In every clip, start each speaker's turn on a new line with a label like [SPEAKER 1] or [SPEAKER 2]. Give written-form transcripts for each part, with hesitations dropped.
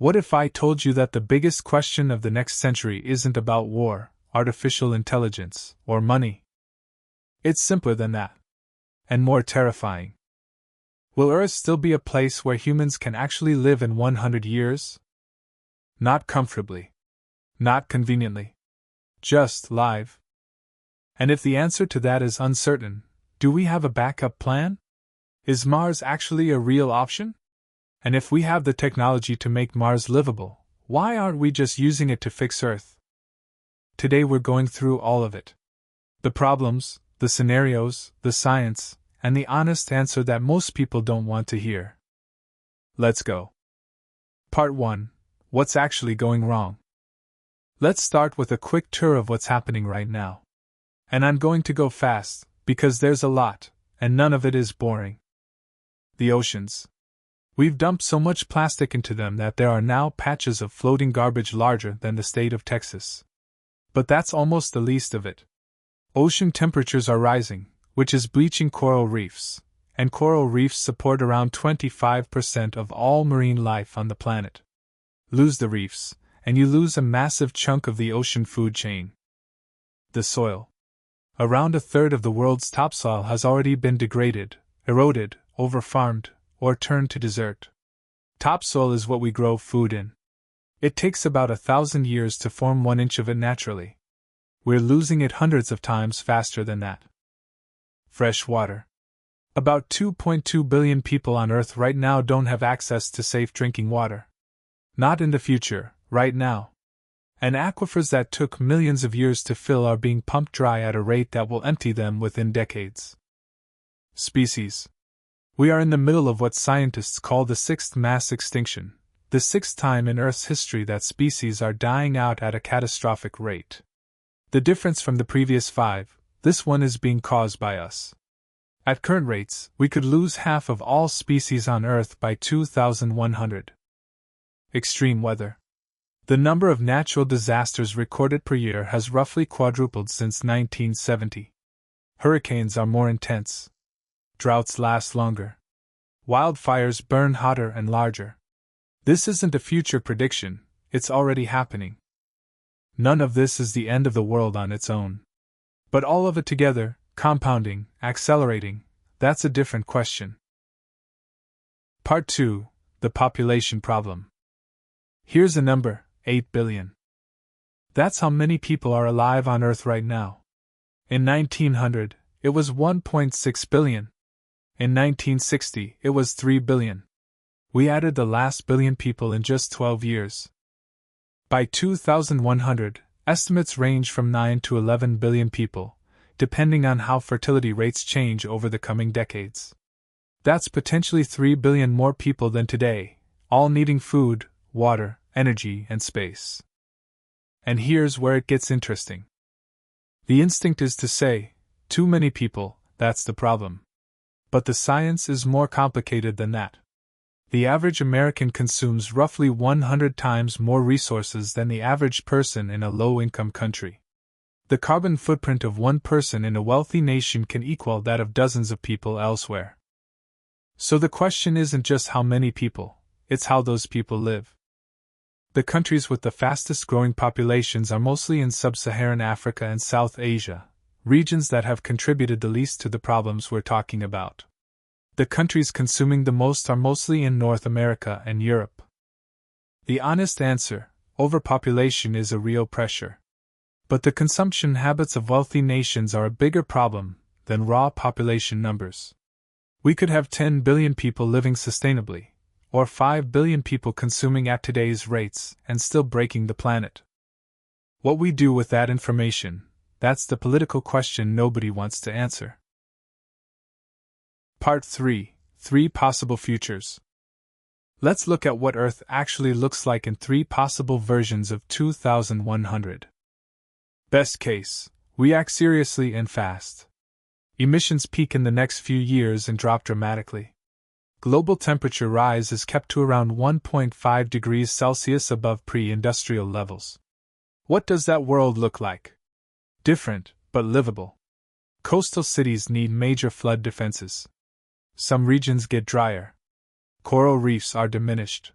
[SPEAKER 1] What if I told you that the biggest question of the next century isn't about war, artificial intelligence, or money? It's simpler than that. And more terrifying. Will Earth still be a place where humans can actually live in 100 years? Not comfortably. Not conveniently. Just live. And if the answer to that is uncertain, do we have a backup plan? Is Mars actually a real option? And if we have the technology to make Mars livable, why aren't we just using it to fix Earth? Today we're going through all of it. The problems, the scenarios, the science, and the honest answer that most people don't want to hear. Let's go. Part 1. What's actually going wrong? Let's start with a quick tour of what's happening right now. And I'm going to go fast, because there's a lot, and none of it is boring. The oceans. We've dumped so much plastic into them that there are now patches of floating garbage larger than the state of Texas. But that's almost the least of it. Ocean temperatures are rising, which is bleaching coral reefs, and coral reefs support around 25% of all marine life on the planet. Lose the reefs, and you lose a massive chunk of the ocean food chain. The soil. Around a third of the world's topsoil has already been degraded, eroded, overfarmed, or turned to desert. Topsoil is what we grow food in. It takes about 1,000 years to form 1 inch of it naturally. We're losing it hundreds of times faster than that. Fresh water. About 2.2 billion people on Earth right now don't have access to safe drinking water. Not in the future, right now. And aquifers that took millions of years to fill are being pumped dry at a rate that will empty them within decades. Species. We are in the middle of what scientists call the 6th mass extinction, the 6th time in Earth's history that species are dying out at a catastrophic rate. The difference from the previous 5, this one is being caused by us. At current rates, we could lose half of all species on Earth by 2100. Extreme weather. The number of natural disasters recorded per year has roughly quadrupled since 1970. Hurricanes are more intense. Droughts last longer. Wildfires burn hotter and larger. This isn't a future prediction, it's already happening. None of this is the end of the world on its own. But all of it together, compounding, accelerating, that's a different question. Part 2. The population problem. Here's a number, 8 billion. That's how many people are alive on Earth right now. In 1900, it was 1.6 billion. In 1960, it was 3 billion. We added the last billion people in just 12 years. By 2100, estimates range from 9 to 11 billion people, depending on how fertility rates change over the coming decades. That's potentially 3 billion more people than today, all needing food, water, energy, and space. And here's where it gets interesting. The instinct is to say, too many people, that's the problem. But the science is more complicated than that. The average American consumes roughly 100 times more resources than the average person in a low-income country. The carbon footprint of one person in a wealthy nation can equal that of dozens of people elsewhere. So the question isn't just how many people, it's how those people live. The countries with the fastest growing populations are mostly in sub-Saharan Africa and South Asia, regions that have contributed the least to the problems we're talking about. The countries consuming the most are mostly in North America and Europe. The honest answer, overpopulation is a real pressure. But the consumption habits of wealthy nations are a bigger problem than raw population numbers. We could have 10 billion people living sustainably, or 5 billion people consuming at today's rates and still breaking the planet. What we do with that information, that's the political question nobody wants to answer. Part 3. 3 possible futures. Let's look at what Earth actually looks like in 3 possible versions of 2100. Best case, we act seriously and fast. Emissions peak in the next few years and drop dramatically. Global temperature rise is kept to around 1.5 degrees Celsius above pre-industrial levels. What does that world look like? Different, but livable. Coastal cities need major flood defenses. Some regions get drier. Coral reefs are diminished.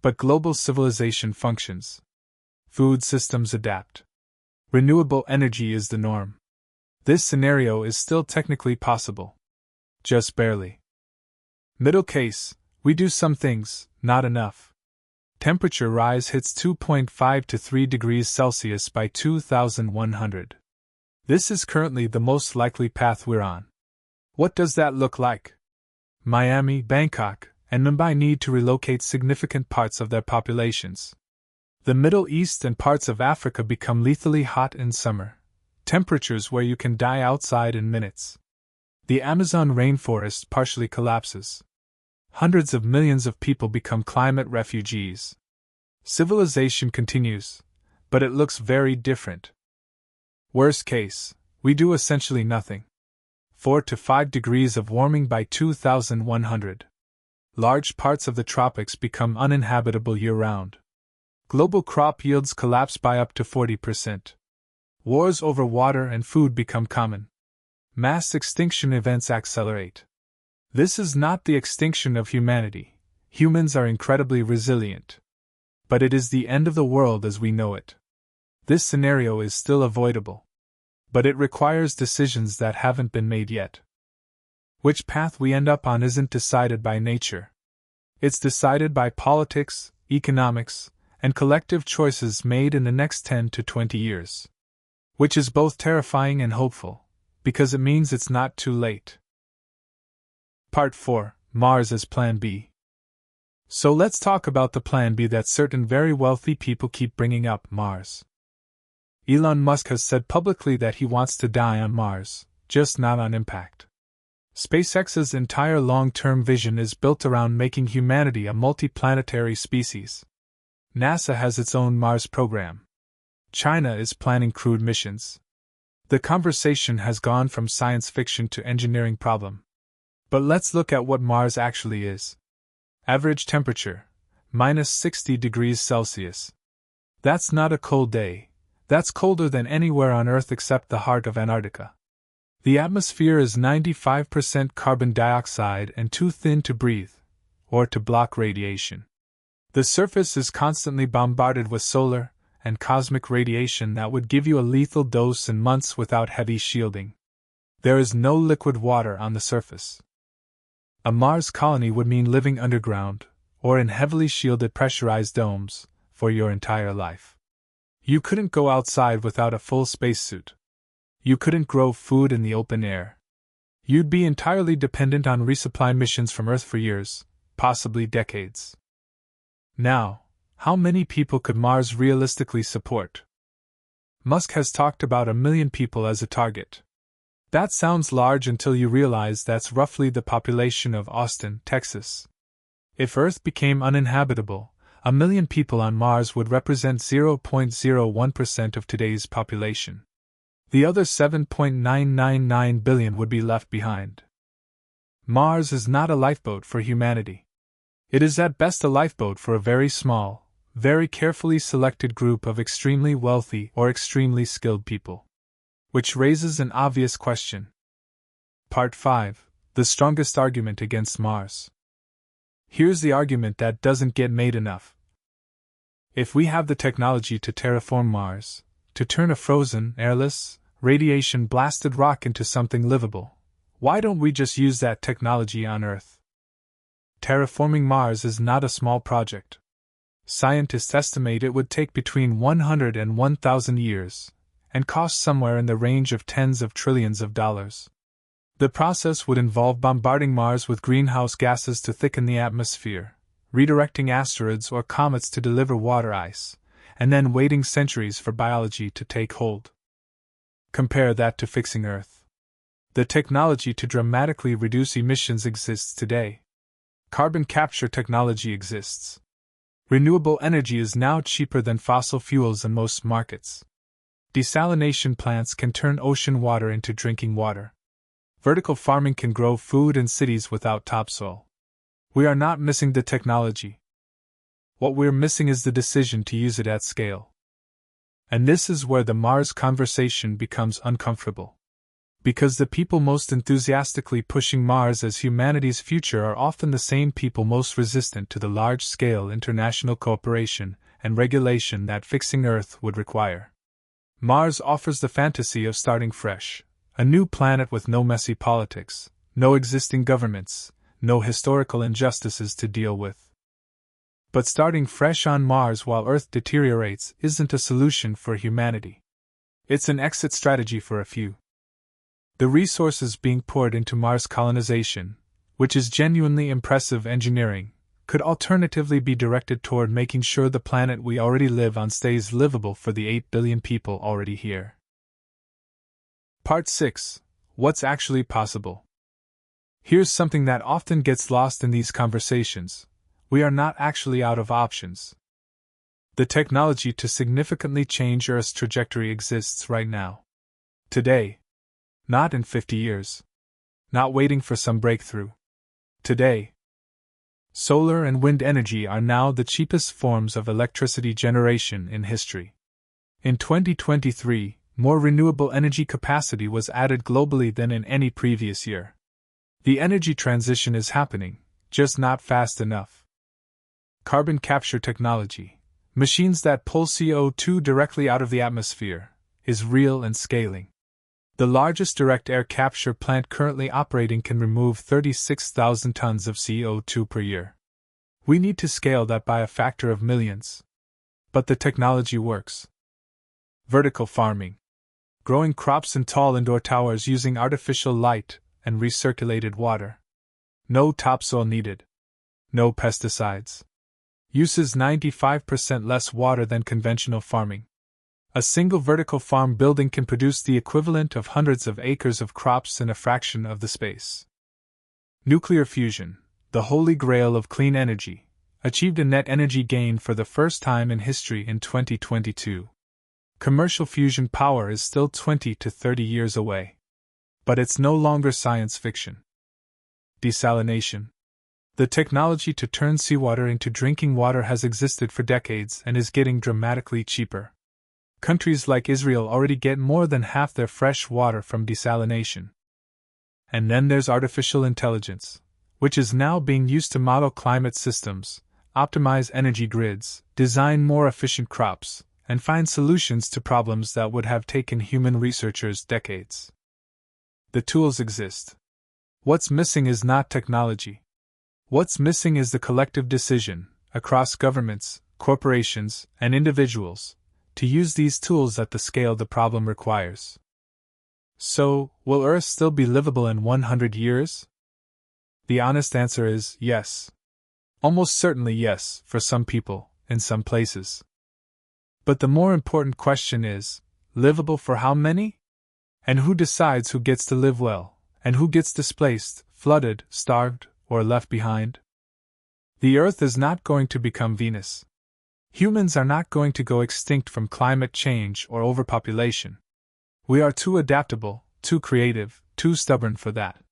[SPEAKER 1] But global civilization functions. Food systems adapt. Renewable energy is the norm. This scenario is still technically possible. Just barely. Middle case, we do some things, not enough. Temperature rise hits 2.5 to 3 degrees Celsius by 2100. This is currently the most likely path we're on. What does that look like? Miami, Bangkok, and Mumbai need to relocate significant parts of their populations. The Middle East and parts of Africa become lethally hot in summer, temperatures where you can die outside in minutes. The Amazon rainforest partially collapses. Hundreds of millions of people become climate refugees. Civilization continues, but it looks very different. Worst case, we do essentially nothing. 4 to 5 degrees of warming by 2100. Large parts of the tropics become uninhabitable year-round. Global crop yields collapse by up to 40%. Wars over water and food become common. Mass extinction events accelerate. This is not the extinction of humanity. Humans are incredibly resilient. But it is the end of the world as we know it. This scenario is still avoidable. But it requires decisions that haven't been made yet. Which path we end up on isn't decided by nature. It's decided by politics, economics, and collective choices made in the next 10 to 20 years. Which is both terrifying and hopeful, because it means it's not too late. Part 4. Mars as Plan B. So let's talk about the Plan B that certain very wealthy people keep bringing up, Mars. Elon Musk has said publicly that he wants to die on Mars, just not on impact. SpaceX's entire long-term vision is built around making humanity a multiplanetary species. NASA has its own Mars program. China is planning crewed missions. The conversation has gone from science fiction to engineering problem. But let's look at what Mars actually is. Average temperature, minus 60 degrees Celsius. That's not a cold day. That's colder than anywhere on Earth except the heart of Antarctica. The atmosphere is 95% carbon dioxide and too thin to breathe, or to block radiation. The surface is constantly bombarded with solar and cosmic radiation that would give you a lethal dose in months without heavy shielding. There is no liquid water on the surface. A Mars colony would mean living underground, or in heavily shielded pressurized domes, for your entire life. You couldn't go outside without a full spacesuit. You couldn't grow food in the open air. You'd be entirely dependent on resupply missions from Earth for years, possibly decades. Now, how many people could Mars realistically support? Musk has talked about 1 million people as a target. That sounds large until you realize that's roughly the population of Austin, Texas. If Earth became uninhabitable, 1 million people on Mars would represent 0.01% of today's population. The other 7.999 billion would be left behind. Mars is not a lifeboat for humanity. It is at best a lifeboat for a very small, very carefully selected group of extremely wealthy or extremely skilled people. Which raises an obvious question. Part 5. The strongest argument against Mars. Here's the argument that doesn't get made enough. If we have the technology to terraform Mars, to turn a frozen, airless, radiation-blasted rock into something livable, why don't we just use that technology on Earth? Terraforming Mars is not a small project. Scientists estimate it would take between 100 and 1,000 years, and cost somewhere in the range of tens of trillions of dollars. The process would involve bombarding Mars with greenhouse gases to thicken the atmosphere, redirecting asteroids or comets to deliver water ice, and then waiting centuries for biology to take hold. Compare that to fixing Earth. The technology to dramatically reduce emissions exists today. Carbon capture technology exists. Renewable energy is now cheaper than fossil fuels in most markets. Desalination plants can turn ocean water into drinking water. Vertical farming can grow food in cities without topsoil. We are not missing the technology. What we're missing is the decision to use it at scale. And this is where the Mars conversation becomes uncomfortable. Because the people most enthusiastically pushing Mars as humanity's future are often the same people most resistant to the large-scale international cooperation and regulation that fixing Earth would require. Mars offers the fantasy of starting fresh, a new planet with no messy politics, no existing governments, no historical injustices to deal with. But starting fresh on Mars while Earth deteriorates isn't a solution for humanity. It's an exit strategy for a few. The resources being poured into Mars colonization, which is genuinely impressive engineering, could alternatively be directed toward making sure the planet we already live on stays livable for the 8 billion people already here. Part 6. What's actually possible? Here's something that often gets lost in these conversations. We are not actually out of options. The technology to significantly change Earth's trajectory exists right now. Today. Not in 50 years. Not waiting for some breakthrough. Today. Solar and wind energy are now the cheapest forms of electricity generation in history. In 2023, more renewable energy capacity was added globally than in any previous year. The energy transition is happening, just not fast enough. Carbon capture technology, machines that pull CO2 directly out of the atmosphere, is real and scaling. The largest direct air capture plant currently operating can remove 36,000 tons of CO2 per year. We need to scale that by a factor of millions. But the technology works. Vertical farming. Growing crops in tall indoor towers using artificial light and recirculated water. No topsoil needed. No pesticides. Uses 95% less water than conventional farming. A single vertical farm building can produce the equivalent of hundreds of acres of crops in a fraction of the space. Nuclear fusion, the holy grail of clean energy, achieved a net energy gain for the first time in history in 2022. Commercial fusion power is still 20 to 30 years away. But it's no longer science fiction. Desalination. The technology to turn seawater into drinking water has existed for decades and is getting dramatically cheaper. Countries like Israel already get more than half their fresh water from desalination. And then there's artificial intelligence, which is now being used to model climate systems, optimize energy grids, design more efficient crops, and find solutions to problems that would have taken human researchers decades. The tools exist. What's missing is not technology. What's missing is the collective decision, across governments, corporations, and individuals, to use these tools at the scale the problem requires. So, will Earth still be livable in 100 years? The honest answer is yes. Almost certainly yes, for some people, in some places. But the more important question is, livable for how many? And who decides who gets to live well, and who gets displaced, flooded, starved, or left behind? The Earth is not going to become Venus. Humans are not going to go extinct from climate change or overpopulation. We are too adaptable, too creative, too stubborn for that.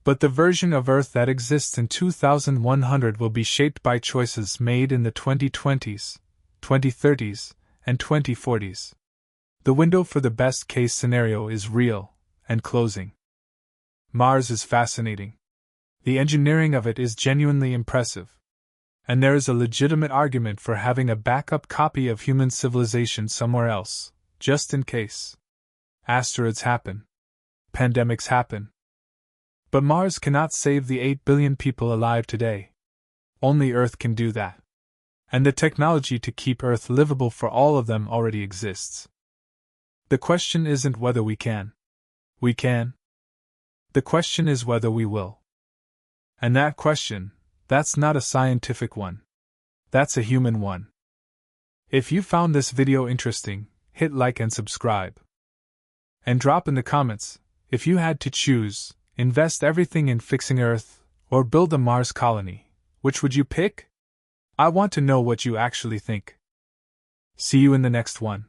[SPEAKER 1] But the version of Earth that exists in 2100 will be shaped by choices made in the 2020s, 2030s, and 2040s. The window for the best-case scenario is real, and closing. Mars is fascinating. The engineering of it is genuinely impressive. And there is a legitimate argument for having a backup copy of human civilization somewhere else, just in case. Asteroids happen. Pandemics happen. But Mars cannot save the 8 billion people alive today. Only Earth can do that. And the technology to keep Earth livable for all of them already exists. The question isn't whether we can. We can. The question is whether we will. And that question, that's not a scientific one. That's a human one. If you found this video interesting, hit like and subscribe. And drop in the comments, if you had to choose, invest everything in fixing Earth, or build a Mars colony, which would you pick? I want to know what you actually think. See you in the next one.